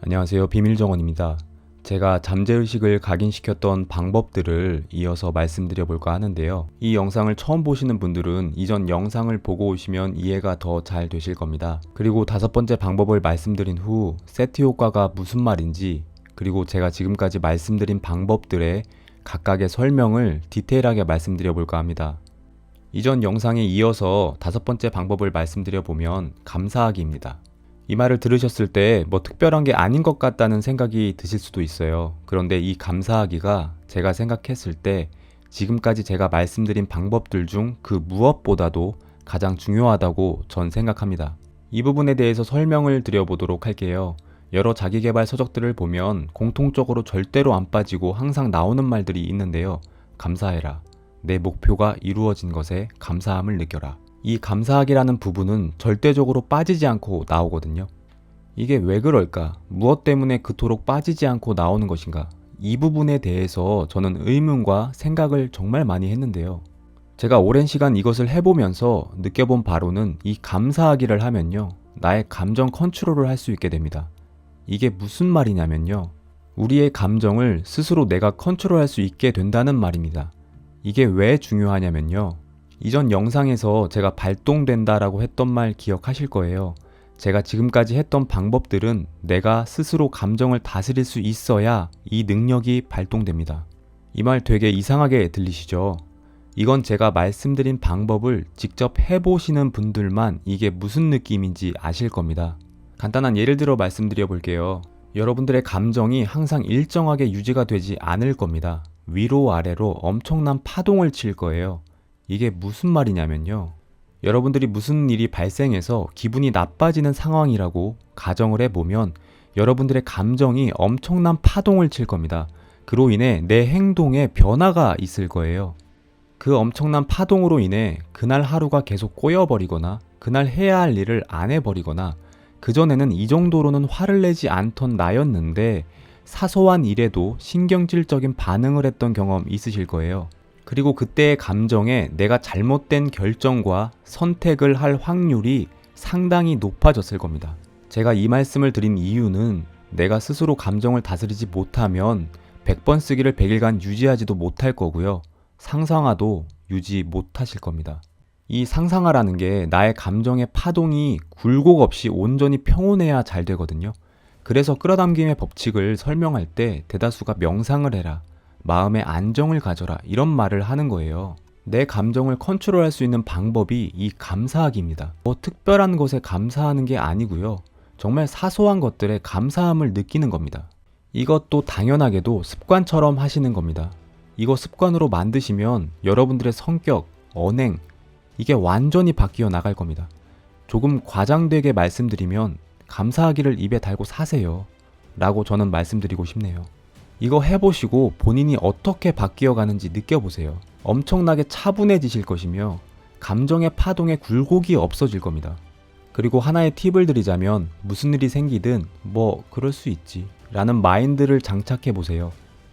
안녕하세요. 비밀정원입니다. 제가 잠재의식을 각인시켰던 방법들을 이어서 말씀드려 볼까 하는데요. 이 영상을 처음 보시는 분들은 이전 영상을 보고 오시면 이해가 더 잘 되실 겁니다. 그리고 다섯 번째 방법을 말씀드린 후 세트 효과가 무슨 말인지, 그리고 제가 지금까지 말씀드린 방법들의 각각의 설명을 디테일하게 말씀드려 볼까 합니다. 이전 영상에 이어서 다섯 번째 방법을 말씀드려 보면 감사하기입니다. 이 말을 들으셨을 때 뭐 특별한 게 아닌 것 같다는 생각이 드실 수도 있어요. 그런데 이 감사하기가 제가 생각했을 때 지금까지 제가 말씀드린 방법들 중 그 무엇보다도 가장 중요하다고 전 생각합니다. 이 부분에 대해서 설명을 드려보도록 할게요. 여러 자기계발 서적들을 보면 공통적으로 절대로 안 빠지고 항상 나오는 말들이 있는데요. 감사해라. 내 목표가 이루어진 것에 감사함을 느껴라. 이 감사하기라는 부분은 절대적으로 빠지지 않고 나오거든요. 이게 왜 그럴까? 무엇 때문에 그토록 빠지지 않고 나오는 것인가? 이 부분에 대해서 저는 의문과 생각을 정말 많이 했는데요. 제가 오랜 시간 이것을 해보면서 느껴본 바로는 이 감사하기를 하면요, 나의 감정 컨트롤을 할 수 있게 됩니다. 이게 무슨 말이냐면요, 우리의 감정을 스스로 내가 컨트롤할 수 있게 된다는 말입니다. 이게 왜 중요하냐면요, 이전 영상에서 제가 발동된다라고 했던 말 기억하실 거예요. 제가 지금까지 했던 방법들은 내가 스스로 감정을 다스릴 수 있어야 이 능력이 발동됩니다. 이 말 되게 이상하게 들리시죠? 이건 제가 말씀드린 방법을 직접 해보시는 분들만 이게 무슨 느낌인지 아실 겁니다. 간단한 예를 들어 말씀드려 볼게요. 여러분들의 감정이 항상 일정하게 유지가 되지 않을 겁니다. 위로 아래로 엄청난 파동을 칠 거예요. 이게 무슨 말이냐면요, 여러분들이 무슨 일이 발생해서 기분이 나빠지는 상황이라고 가정을 해보면 여러분들의 감정이 엄청난 파동을 칠 겁니다. 그로 인해 내 행동에 변화가 있을 거예요. 그 엄청난 파동으로 인해 그날 하루가 계속 꼬여버리거나 그날 해야 할 일을 안 해버리거나, 그전에는 이 정도로는 화를 내지 않던 나였는데 사소한 일에도 신경질적인 반응을 했던 경험 있으실 거예요. 그리고 그때의 감정에 내가 잘못된 결정과 선택을 할 확률이 상당히 높아졌을 겁니다. 제가 이 말씀을 드린 이유는 내가 스스로 감정을 다스리지 못하면 100번 쓰기를 100일간 유지하지도 못할 거고요. 상상화도 유지 못하실 겁니다. 이 상상화라는 게 나의 감정의 파동이 굴곡 없이 온전히 평온해야 잘 되거든요. 그래서 끌어당김의 법칙을 설명할 때 대다수가 명상을 해라, 마음의 안정을 가져라, 이런 말을 하는 거예요. 내 감정을 컨트롤할 수 있는 방법이 이 감사하기입니다. 뭐 특별한 것에 감사하는 게 아니고요. 정말 사소한 것들에 감사함을 느끼는 겁니다. 이것도 당연하게도 습관처럼 하시는 겁니다. 이거 습관으로 만드시면 여러분들의 성격, 언행, 이게 완전히 바뀌어 나갈 겁니다. 조금 과장되게 말씀드리면 감사하기를 입에 달고 사세요 라고 저는 말씀드리고 싶네요. 이거 해보시고 본인이 어떻게 바뀌어 가는지 느껴보세요. 엄청나게 차분해지실 것이며 감정의 파동에 굴곡이 없어질 겁니다. 그리고 하나의 팁을 드리자면 무슨 일이 생기든 뭐 그럴 수 있지 라는 마인드를 장착해 보세요.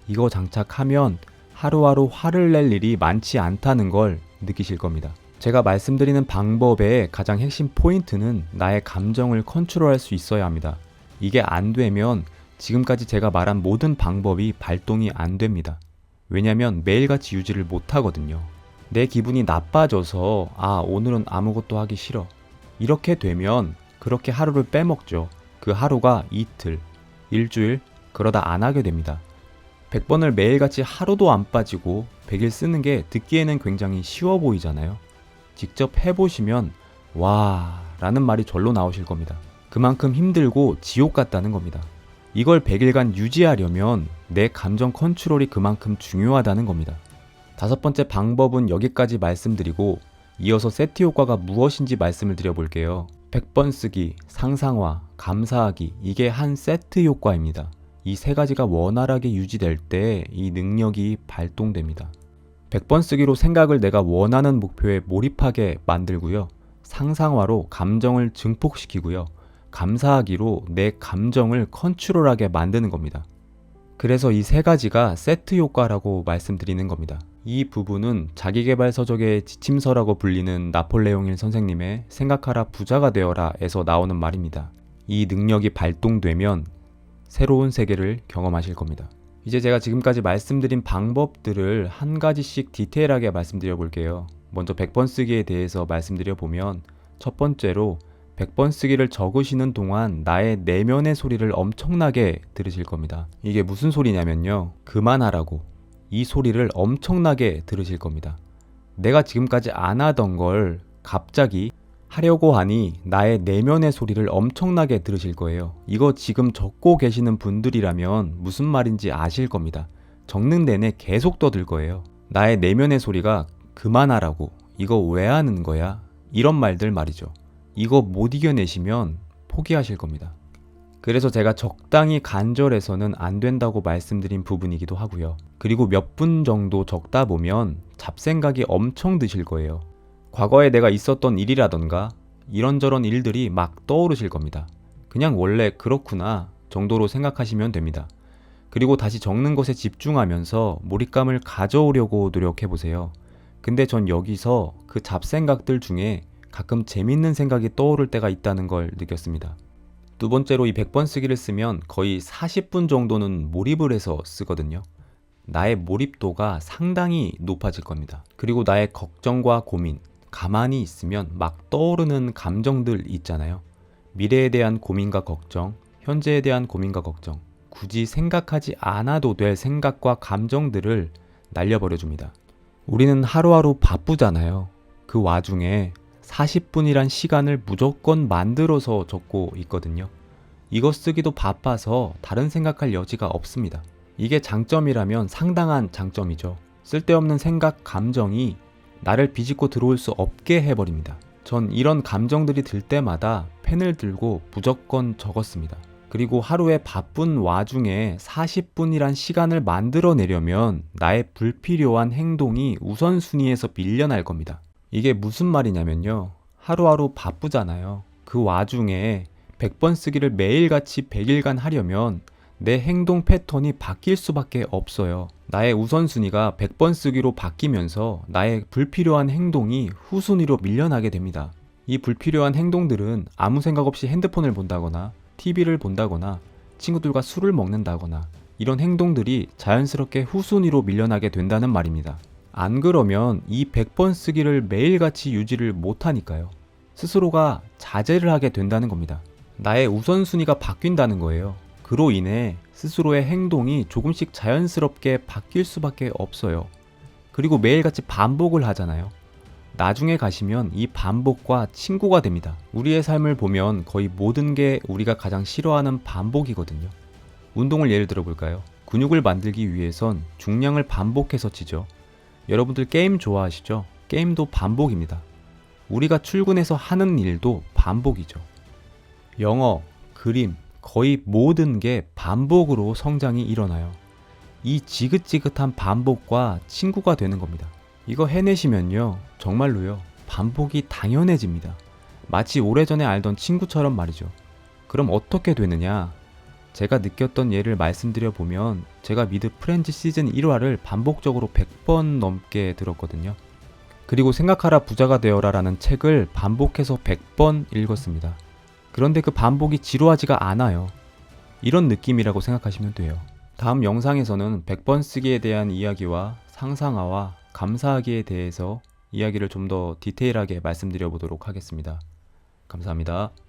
이거 장착하면 하루하루 화를 낼 일이 많지 않다는 걸 느끼실 겁니다. 제가 말씀드리는 방법의 가장 핵심 포인트는 나의 감정을 컨트롤할 수 있어야 합니다. 이게 안 되면 지금까지 제가 말한 모든 방법이 발동이 안 됩니다. 왜냐면 매일같이 유지를 못 하거든요. 내 기분이 나빠져서 오늘은 아무것도 하기 싫어, 이렇게 되면 그렇게 하루를 빼먹죠. 그 하루가 이틀, 일주일, 그러다 안 하게 됩니다. 100번을 매일같이 하루도 안 빠지고 100일 쓰는 게 듣기에는 굉장히 쉬워 보이잖아요. 직접 해보시면 와 라는 말이 절로 나오실 겁니다. 그만큼 힘들고 지옥 같다는 겁니다. 이걸 100일간 유지하려면 내 감정 컨트롤이 그만큼 중요하다는 겁니다. 다섯 번째 방법은 여기까지 말씀드리고 이어서 세트 효과가 무엇인지 말씀을 드려볼게요. 100번 쓰기, 상상화, 감사하기, 이게 한 세트 효과입니다. 이 세 가지가 원활하게 유지될 때 이 능력이 발동됩니다. 100번 쓰기로 생각을 내가 원하는 목표에 몰입하게 만들고요. 상상화로 감정을 증폭시키고요. 감사하기로 내 감정을 컨트롤하게 만드는 겁니다. 그래서 이 세 가지가 세트 효과라고 말씀드리는 겁니다. 이 부분은 자기계발 서적의 지침서라고 불리는 나폴레옹 힐 선생님의 생각하라 부자가 되어라 에서 나오는 말입니다. 이 능력이 발동되면 새로운 세계를 경험하실 겁니다. 이제 제가 지금까지 말씀드린 방법들을 한 가지씩 디테일하게 말씀드려 볼게요. 먼저 100번 쓰기에 대해서 말씀드려 보면, 첫 번째로 100번 쓰기를 적으시는 동안 나의 내면의 소리를 엄청나게 들으실 겁니다. 이게 무슨 소리냐면요, 그만하라고, 이 소리를 엄청나게 들으실 겁니다. 내가 지금까지 안 하던 걸 갑자기 하려고 하니 나의 내면의 소리를 엄청나게 들으실 거예요. 이거 지금 적고 계시는 분들이라면 무슨 말인지 아실 겁니다. 적는 내내 계속 떠들 거예요. 나의 내면의 소리가 그만하라고, 이거 왜 하는 거야? 이런 말들 말이죠. 이거 못 이겨내시면 포기하실 겁니다. 그래서 제가 적당히 간절해서는 안 된다고 말씀드린 부분이기도 하고요. 그리고 몇 분 정도 적다 보면 잡생각이 엄청 드실 거예요. 과거에 내가 있었던 일이라던가 이런저런 일들이 막 떠오르실 겁니다. 그냥 원래 그렇구나 정도로 생각하시면 됩니다. 그리고 다시 적는 것에 집중하면서 몰입감을 가져오려고 노력해보세요. 근데 전 여기서 그 잡생각들 중에 가끔 재밌는 생각이 떠오를 때가 있다는 걸 느꼈습니다. 두 번째로 이 100번 쓰기를 쓰면 거의 40분 정도는 몰입을 해서 쓰거든요. 나의 몰입도가 상당히 높아질 겁니다. 그리고 나의 걱정과 고민, 가만히 있으면 막 떠오르는 감정들 있잖아요. 미래에 대한 고민과 걱정, 현재에 대한 고민과 걱정, 굳이 생각하지 않아도 될 생각과 감정들을 날려버려줍니다. 우리는 하루하루 바쁘잖아요. 그 와중에 40분이란 시간을 무조건 만들어서 적고 있거든요. 이거 쓰기도 바빠서 다른 생각할 여지가 없습니다. 이게 장점이라면 상당한 장점이죠. 쓸데없는 생각, 감정이 나를 비집고 들어올 수 없게 해버립니다. 전 이런 감정들이 들 때마다 펜을 들고 무조건 적었습니다. 그리고 하루에 바쁜 와중에 40분이란 시간을 만들어내려면 나의 불필요한 행동이 우선순위에서 밀려날 겁니다. 이게 무슨 말이냐면요, 하루하루 바쁘잖아요. 그 와중에 100번 쓰기를 매일같이 100일간 하려면 내 행동 패턴이 바뀔 수밖에 없어요. 나의 우선순위가 100번 쓰기로 바뀌면서 나의 불필요한 행동이 후순위로 밀려나게 됩니다. 이 불필요한 행동들은 아무 생각 없이 핸드폰을 본다거나 TV를 본다거나 친구들과 술을 먹는다거나 이런 행동들이 자연스럽게 후순위로 밀려나게 된다는 말입니다. 안 그러면 이 100번 쓰기를 매일같이 유지를 못하니까요. 스스로가 자제를 하게 된다는 겁니다. 나의 우선순위가 바뀐다는 거예요. 그로 인해 스스로의 행동이 조금씩 자연스럽게 바뀔 수밖에 없어요. 그리고 매일같이 반복을 하잖아요. 나중에 가시면 이 반복과 친구가 됩니다. 우리의 삶을 보면 거의 모든 게 우리가 가장 싫어하는 반복이거든요. 운동을 예를 들어 볼까요? 근육을 만들기 위해선 중량을 반복해서 치죠. 여러분들 게임 좋아하시죠? 게임도 반복입니다. 우리가 출근해서 하는 일도 반복이죠. 영어, 그림, 거의 모든 게 반복으로 성장이 일어나요. 이 지긋지긋한 반복과 친구가 되는 겁니다. 이거 해내시면요, 정말로요, 반복이 당연해집니다. 마치 오래전에 알던 친구처럼 말이죠. 그럼 어떻게 되느냐? 제가 느꼈던 예를 말씀드려 보면, 제가 미드 프렌즈 시즌 1화를 반복적으로 100번 넘게 들었거든요. 그리고 생각하라 부자가 되어라 라는 책을 반복해서 100번 읽었습니다. 그런데 그 반복이 지루하지가 않아요. 이런 느낌이라고 생각하시면 돼요. 다음 영상에서는 100번 쓰기에 대한 이야기와 상상화와 감사하기에 대해서 이야기를 좀 더 디테일하게 말씀드려 보도록 하겠습니다. 감사합니다.